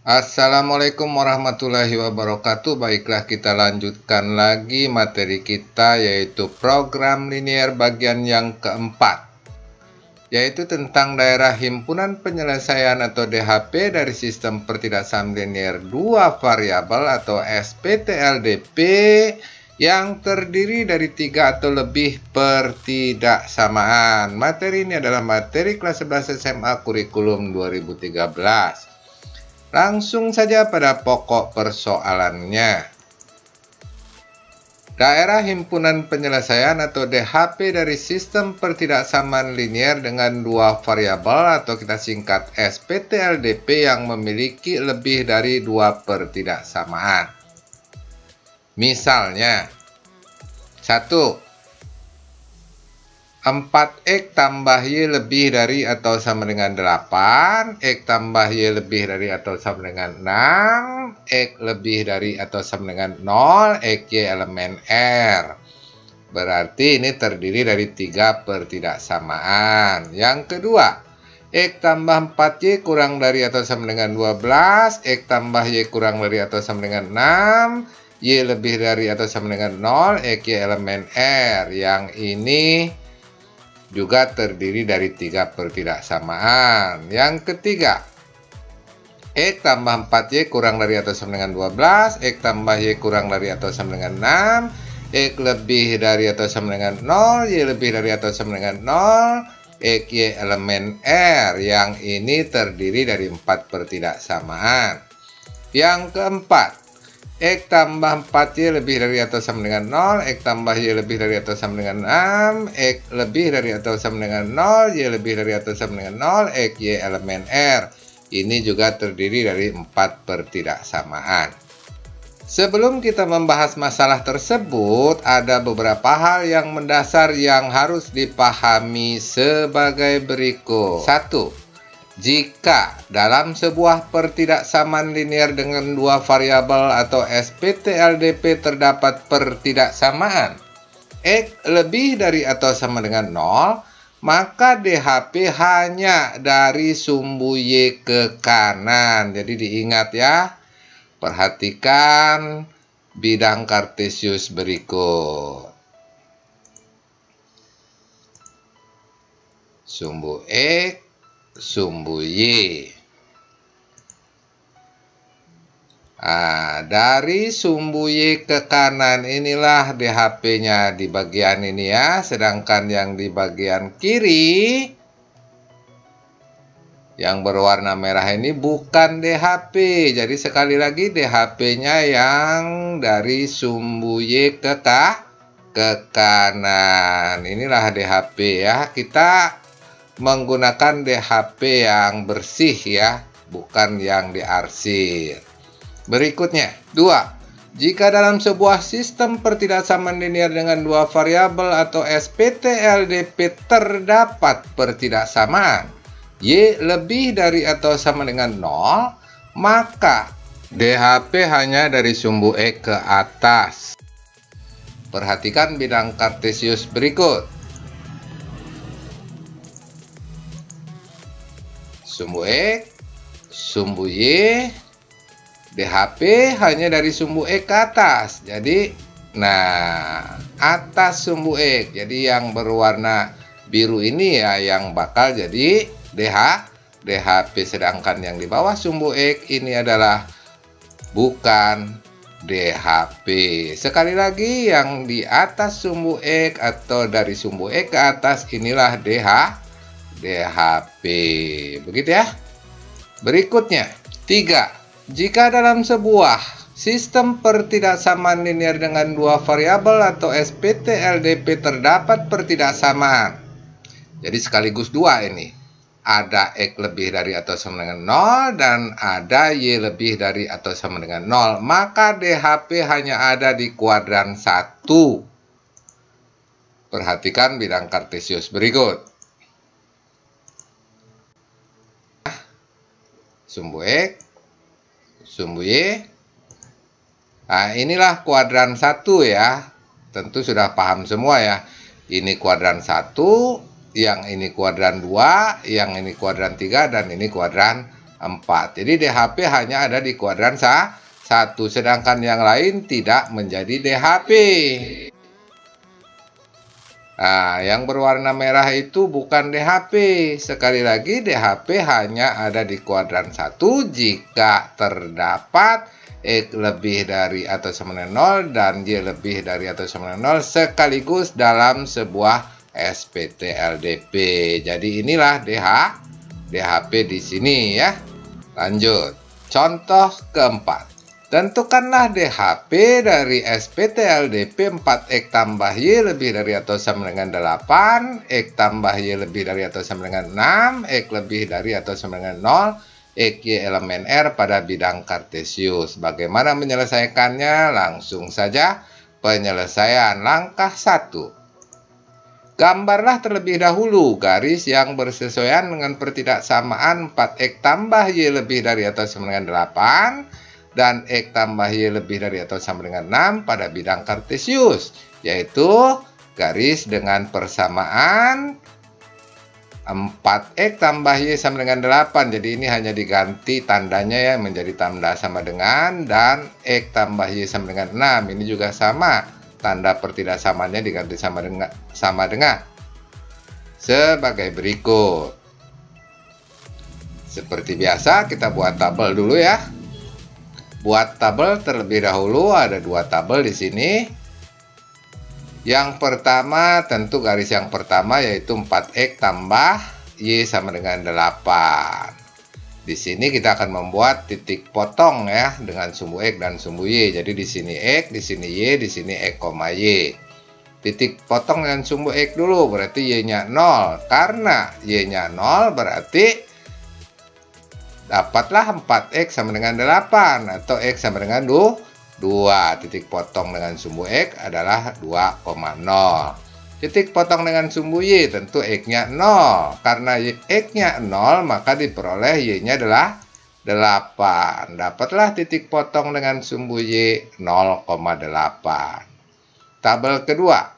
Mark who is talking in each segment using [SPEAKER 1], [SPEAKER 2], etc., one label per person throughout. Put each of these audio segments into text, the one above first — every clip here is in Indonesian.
[SPEAKER 1] Assalamualaikum warahmatullahi wabarakatuh. Baiklah, kita lanjutkan lagi materi kita, yaitu program linier bagian yang keempat, yaitu tentang daerah himpunan penyelesaian atau DHP dari sistem pertidaksamaan linier dua variabel atau SPTLDP yang terdiri dari 3 atau lebih pertidaksamaan. Materi ini adalah materi kelas 11 SMA kurikulum 2013. Langsung saja pada pokok persoalannya. Daerah himpunan penyelesaian atau DHP dari sistem pertidaksamaan linier dengan dua variabel atau kita singkat SPTLDP yang memiliki lebih dari dua pertidaksamaan. Misalnya, 1. 4X tambah Y lebih dari atau sama dengan 8, X tambah Y lebih dari atau sama dengan 6, X lebih dari atau sama dengan 0, X Y elemen R. Berarti ini terdiri dari 3 pertidaksamaan. Yang kedua, X tambah 4Y kurang dari atau sama dengan 12, X tambah Y kurang dari atau sama dengan 6, Y lebih dari atau sama dengan 0, X Y elemen R. Yang ini juga terdiri dari 3 pertidaksamaan. Yang ketiga, X tambah 4Y kurang dari atau sama dengan 12, X tambah Y kurang dari atau sama dengan 6, X lebih dari atau sama dengan 0, Y lebih dari atau sama dengan 0, X Y elemen R. Yang ini terdiri dari 4 pertidaksamaan. Yang keempat, X tambah 4Y lebih dari atau sama dengan 0, X tambah Y lebih dari atau sama dengan 6, X lebih dari atau sama dengan 0, Y lebih dari atau sama dengan 0, X Y elemen R. Ini juga terdiri dari 4 pertidaksamaan. Sebelum kita membahas masalah tersebut, ada beberapa hal yang mendasar yang harus dipahami sebagai berikut. 1. Jika dalam sebuah pertidaksamaan linier dengan dua variabel atau SPTLDP terdapat pertidaksamaan X lebih dari atau sama dengan 0, maka DHP hanya dari sumbu Y ke kanan. Jadi diingat ya, perhatikan bidang kartesius berikut. Sumbu X, sumbu Y. Dari sumbu Y ke kanan inilah DHP-nya di bagian ini ya. Sedangkan yang di bagian kiri, yang berwarna merah ini bukan DHP. Jadi sekali lagi DHP-nya yang dari sumbu Y ke kanan. Inilah DHP ya. Kita menggunakan DHP yang bersih ya, bukan yang diarsir. Berikutnya, 2. Jika dalam sebuah sistem pertidaksamaan linier dengan dua variabel atau SPTLDP terdapat pertidaksamaan Y lebih dari atau sama dengan 0, maka DHP hanya dari sumbu E ke atas. Perhatikan bidang kartesius berikut. Sumbu X, sumbu Y, DHP hanya dari sumbu X ke atas. Jadi, atas sumbu X. Jadi yang berwarna biru ini ya yang bakal jadi DHP. Sedangkan yang di bawah sumbu X ini adalah bukan DHP. Sekali lagi, yang di atas sumbu X atau dari sumbu X ke atas inilah DHP. Begitu ya. Berikutnya, 3. Jika dalam sebuah sistem pertidaksamaan linier dengan dua variabel atau SPTLDP terdapat pertidaksamaan. Jadi sekaligus dua ini. Ada X lebih dari atau sama dengan 0 dan ada Y lebih dari atau sama dengan 0. Maka DHP hanya ada di kuadran 1. Perhatikan bidang kartesius berikut. Sumbu X, sumbu Y. Inilah kuadran 1 ya. Tentu sudah paham semua ya. Ini kuadran 1, yang ini kuadran 2, yang ini kuadran 3, dan ini kuadran 4. Jadi DHP hanya ada di kuadran 1, sedangkan yang lain tidak menjadi DHP. Nah, yang berwarna merah itu bukan DHP. Sekali lagi, DHP hanya ada di kuadran 1 jika terdapat X lebih dari atau sama dengan 0 dan Y lebih dari atau sama dengan 0 sekaligus dalam sebuah SPT-LDP. Jadi inilah DHP di sini ya. Lanjut. Contoh keempat. Tentukanlah DHP dari SPT-LDP 4X tambah Y lebih dari atau sama dengan 8, X tambah Y lebih dari atau sama dengan 6, X lebih dari atau sama dengan 0, X Y elemen R pada bidang kartesius. Bagaimana menyelesaikannya? Langsung saja penyelesaian langkah 1. Gambarlah terlebih dahulu garis yang bersesuaian dengan pertidaksamaan 4X tambah Y lebih dari atau sama dengan 8, dan X tambah Y lebih dari atau sama dengan 6 pada bidang kartesius, yaitu garis dengan persamaan 4X tambah Y sama dengan 8. Jadi ini hanya diganti tandanya ya menjadi tanda sama dengan, dan X tambah Y sama dengan 6. Ini juga sama, tanda pertidaksamaannya diganti sama dengan sebagai berikut. Seperti biasa kita buat tabel dulu ya. Buat tabel terlebih dahulu, ada 2 tabel di sini. Yang pertama, tentu garis yang pertama yaitu 4X tambah Y sama dengan 8. Di sini kita akan membuat titik potong ya dengan sumbu X dan sumbu Y. Jadi di sini X, di sini Y, di sini X, Y. Titik potong dengan sumbu X dulu, berarti Y-nya 0. Karena Y-nya 0 berarti dapatlah 4X sama dengan 8 atau X sama dengan 2. Titik potong dengan sumbu X adalah 2,0. Titik potong dengan sumbu Y tentu X-nya 0. Karena X-nya 0 maka diperoleh Y-nya adalah 8. Dapatlah titik potong dengan sumbu Y 0,8. Tabel kedua.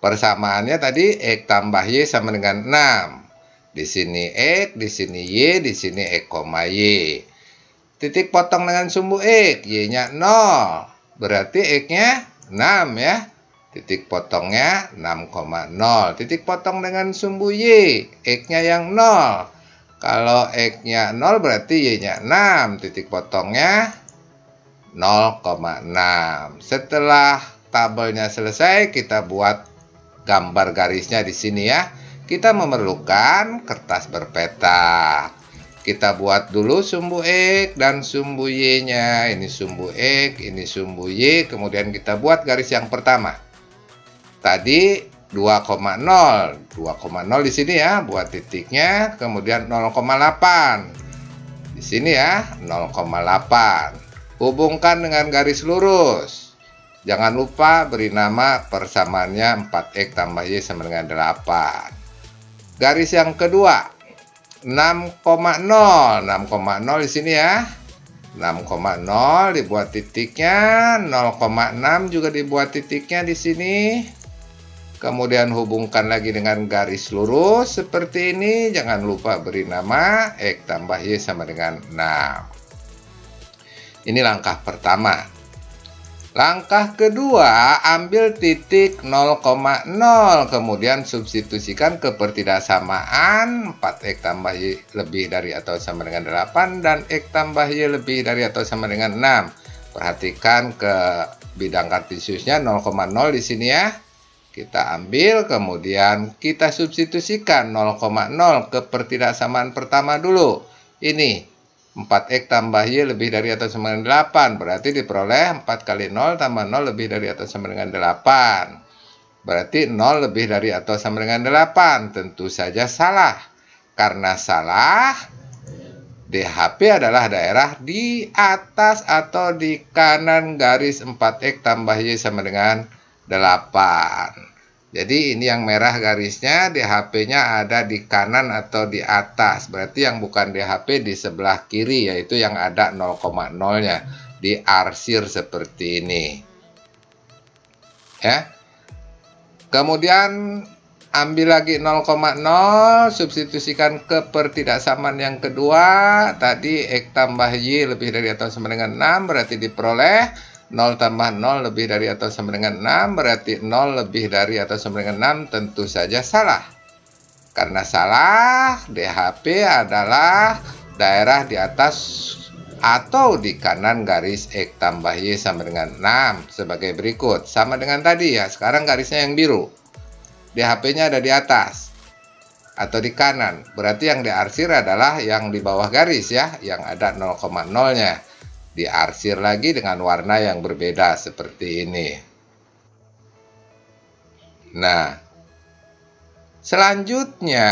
[SPEAKER 1] Persamaannya tadi X tambah Y sama dengan 6. Di sini X, di sini Y, di sini X, Y. Titik potong dengan sumbu X, Y-nya 0. Berarti X-nya 6 ya. Titik potongnya 6,0. Titik potong dengan sumbu Y, X-nya yang 0. Kalau X-nya 0 berarti Y-nya 6. Titik potongnya 0,6. Setelah tabelnya selesai, kita buat gambar garisnya di sini ya. Kita memerlukan kertas berpetak. Kita buat dulu sumbu X dan sumbu Y-nya. Ini sumbu X, ini sumbu Y. Kemudian kita buat garis yang pertama. Tadi 2,0. 2,0 di sini ya, buat titiknya. Kemudian 0,8. Di sini ya, 0,8. Hubungkan dengan garis lurus. Jangan lupa beri nama persamaannya 4X tambah Y sama dengan 8. Garis yang kedua 6,0. 6,0 di sini ya. 6,0 dibuat titiknya, 0,6 juga dibuat titiknya di sini. Kemudian hubungkan lagi dengan garis lurus seperti ini. Jangan lupa beri nama X tambah Y sama dengan 6. Ini langkah pertama. Langkah kedua, ambil titik 0,0, kemudian substitusikan ke pertidaksamaan 4X tambah Y lebih dari atau sama dengan 8 dan X tambah Y lebih dari atau sama dengan 6. Perhatikan ke bidang kartesiusnya 0,0 di sini ya. Kita ambil, kemudian kita substitusikan 0,0 ke pertidaksamaan pertama dulu. Ini 4X tambah Y lebih dari atau sama dengan 8. Berarti diperoleh 4 kali 0 tambah 0 lebih dari atau sama dengan 8. Berarti 0 lebih dari atau sama dengan 8. Tentu saja salah. Karena salah, DHP adalah daerah di atas atau di kanan garis 4X tambah Y sama dengan 8. Jadi ini yang merah garisnya, DHP-nya ada di kanan atau di atas. Berarti yang bukan DHP di sebelah kiri, yaitu yang ada 0,0-nya. Diarsir seperti ini. Ya. Kemudian ambil lagi 0,0, substitusikan ke pertidaksamaan yang kedua. Tadi X tambah Y lebih dari atau sama dengan 6, berarti diperoleh 0 tambah 0 lebih dari atau sama dengan 6, berarti 0 lebih dari atau sama dengan 6, tentu saja salah. Karena salah, DHP adalah daerah di atas atau di kanan garis X tambah Y sama dengan 6 sebagai berikut. Sama dengan tadi ya, sekarang garisnya yang biru. DHP-nya ada di atas atau di kanan. Berarti yang diarsir adalah yang di bawah garis ya, yang ada 0,0-nya. Diarsir lagi dengan warna yang berbeda seperti ini. Nah, selanjutnya,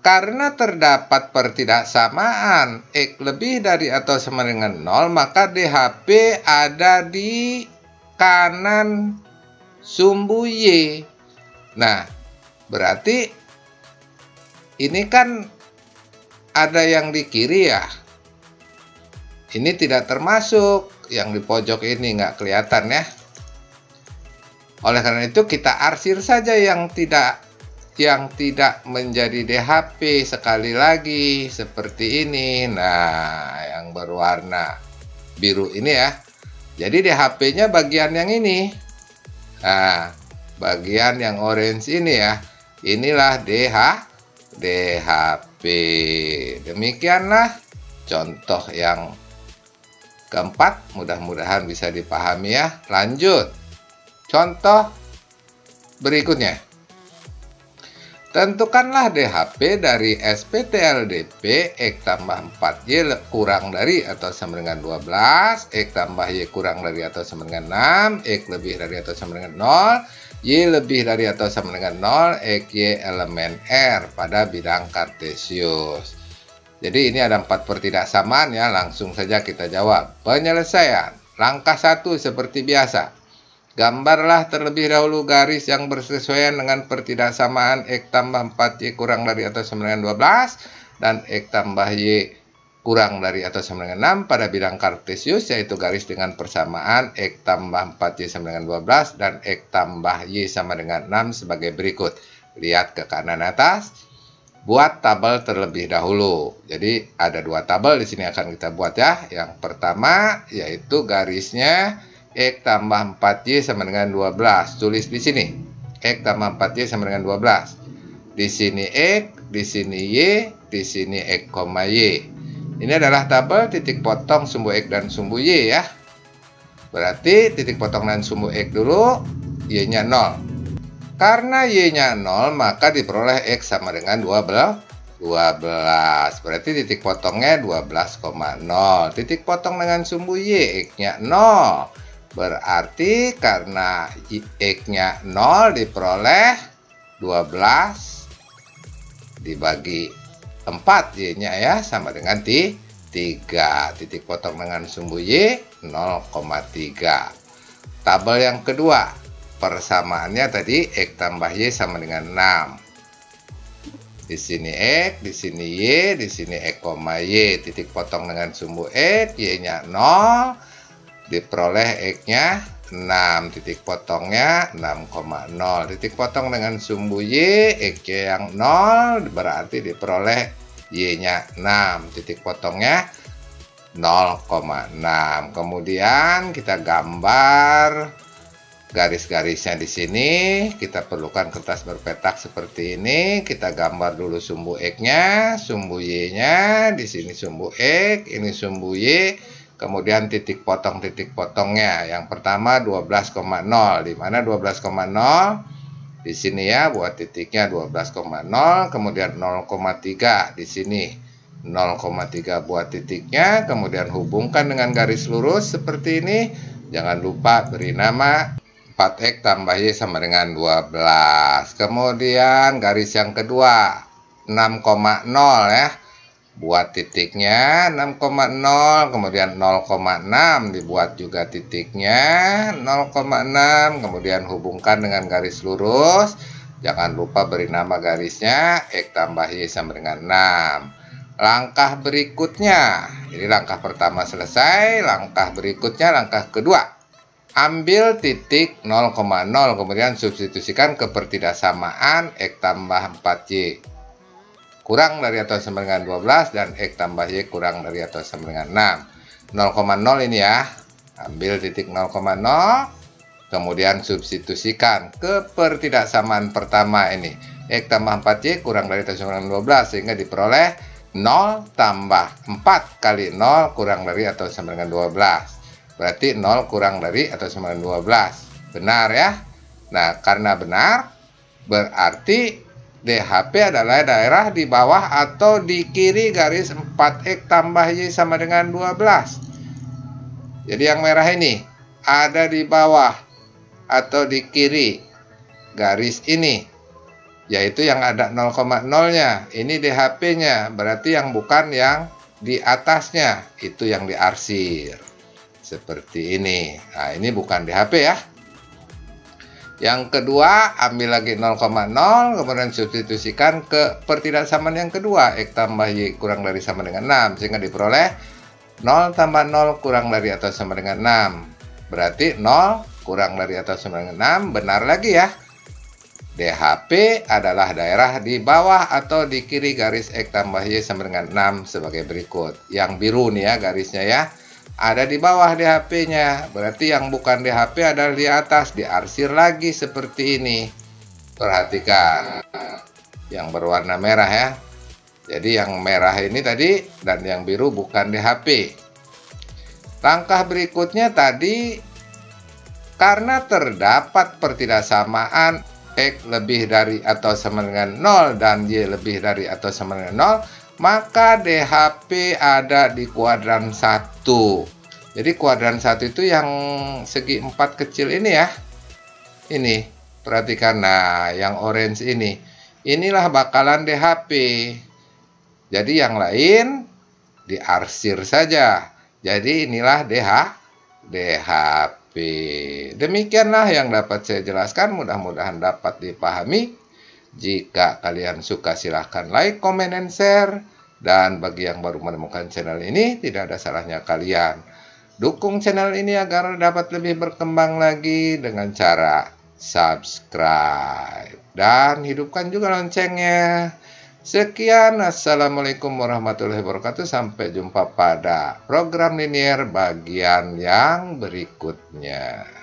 [SPEAKER 1] karena terdapat pertidaksamaan X lebih dari atau sama dengan 0, maka DHP ada di kanan sumbu Y. Nah, berarti ini kan ada yang di kiri ya. Ini tidak termasuk, yang di pojok ini nggak kelihatan ya. Oleh karena itu kita arsir saja yang tidak menjadi DHP sekali lagi seperti ini. Nah, yang berwarna biru ini ya. Jadi DHP-nya bagian yang ini. Nah, bagian yang orange ini ya. Inilah DHP. Demikianlah contoh yang keempat, mudah-mudahan bisa dipahami ya. Lanjut. Contoh berikutnya. Tentukanlah DHP dari SPT-LDP X tambah 4Y kurang dari atau sama dengan 12, X tambah Y kurang dari atau sama dengan 6, X lebih dari atau sama dengan 0, Y lebih dari atau sama dengan 0, X Y elemen R pada bidang kartesius. Jadi ini ada 4 pertidaksamaan ya, langsung saja kita jawab. Penyelesaian. Langkah 1 seperti biasa. Gambarlah terlebih dahulu garis yang bersesuaian dengan pertidaksamaan X tambah 4Y kurang dari atau sama dengan 12 dan X tambah Y kurang dari atau sama dengan 6 pada bidang kartesius, yaitu garis dengan persamaan X tambah 4Y sama dengan 12 dan X tambah Y sama dengan 6 sebagai berikut. Lihat ke kanan atas. Buat tabel terlebih dahulu. Jadi ada 2 tabel di sini akan kita buat ya. Yang pertama yaitu garisnya X tambah 4Y sama dengan 12. Tulis di sini. X tambah 4Y sama dengan 12. Di sini X, di sini Y, di sini X, Y. Ini adalah tabel titik potong sumbu X dan sumbu Y ya. Berarti titik potong dan sumbu X dulu, Y-nya 0. Karena Y-nya 0, maka diperoleh X sama dengan 12. Berarti titik potongnya 12,0. Titik potong dengan sumbu Y, X-nya 0. Berarti karena X-nya 0 diperoleh 12 dibagi 4 Y-nya ya, sama dengan 3. Titik potong dengan sumbu Y 0,3. Tabel yang kedua. Persamaannya tadi X tambah Y sama dengan 6. Di sini X, di sini Y, di sini X, Y. Titik potong dengan sumbu X, Y-nya 0. Diperoleh X-nya 6. Titik potongnya 6,0. Titik potong dengan sumbu Y, X-nya yang 0. Berarti diperoleh Y-nya 6. Titik potongnya 0,6. Kemudian kita gambar garis-garisnya di sini. Kita perlukan kertas berpetak seperti ini. Kita gambar dulu sumbu X-nya, sumbu Y-nya, di sini sumbu X, ini sumbu Y, kemudian titik potongnya. Yang pertama 12,0. Di mana 12,0? Di sini ya, buat titiknya 12,0, kemudian 0,3 di sini. 0,3 buat titiknya, kemudian hubungkan dengan garis lurus seperti ini. Jangan lupa beri nama 4X tambah Y sama dengan 12. Kemudian garis yang kedua 6,0 ya. Buat titiknya 6,0, kemudian 0,6 dibuat juga titiknya 0,6, kemudian hubungkan dengan garis lurus. Jangan lupa beri nama garisnya X tambah Y sama dengan 6. Langkah berikutnya, jadi langkah pertama selesai, langkah berikutnya langkah kedua. Ambil titik 0,0, kemudian substitusikan kepertidaksamaan X tambah 4Y kurang dari atau sama dengan 12 dan X tambah Y kurang dari atau sama dengan 6. 0,0 ini ya. Ambil titik 0,0, kemudian substitusikan kepertidaksamaan pertama ini. X tambah 4Y kurang dari atau sama dengan 12, sehingga diperoleh 0 tambah 4 kali 0 kurang dari atau sama dengan 12. Berarti 0 kurang dari atau sama dengan 12. Benar ya? Nah, karena benar, berarti DHP adalah daerah di bawah atau di kiri garis 4X tambah Y sama dengan 12. Jadi yang merah ini ada di bawah atau di kiri garis ini, yaitu yang ada 0,0-nya. Ini DHP-nya, berarti yang bukan yang di atasnya, itu yang diarsir. Seperti ini. Nah, ini bukan DHP ya. Yang kedua, ambil lagi 0,0, kemudian substitusikan ke pertidaksamaan yang kedua. X tambah Y kurang dari sama dengan 6. Sehingga diperoleh 0 tambah 0 kurang dari atau sama dengan 6. Berarti 0 kurang dari atau sama dengan 6. Benar lagi ya. DHP adalah daerah di bawah atau di kiri garis X tambah Y sama dengan 6 sebagai berikut. Yang biru nih ya garisnya ya. Ada di bawah DHP-nya, berarti yang bukan DHP adalah di atas, diarsir lagi seperti ini. Perhatikan, yang berwarna merah ya. Jadi yang merah ini tadi dan yang biru bukan DHP. Langkah berikutnya tadi, karena terdapat pertidaksamaan X lebih dari atau sama dengan 0 dan Y lebih dari atau sama dengan 0, maka DHP ada di kuadran 1. Jadi kuadran 1 itu yang segi 4 kecil ini ya. Ini, perhatikan. Nah, yang orange ini. Inilah bakalan DHP. Jadi yang lain diarsir saja. Jadi inilah DHP. Demikianlah yang dapat saya jelaskan. Mudah-mudahan dapat dipahami. Jika kalian suka silahkan like, comment, and share. Dan bagi yang baru menemukan channel ini, tidak ada salahnya kalian dukung channel ini agar dapat lebih berkembang lagi dengan cara subscribe. Dan hidupkan juga loncengnya. Sekian, assalamualaikum warahmatullahi wabarakatuh. Sampai jumpa pada program linier bagian yang berikutnya.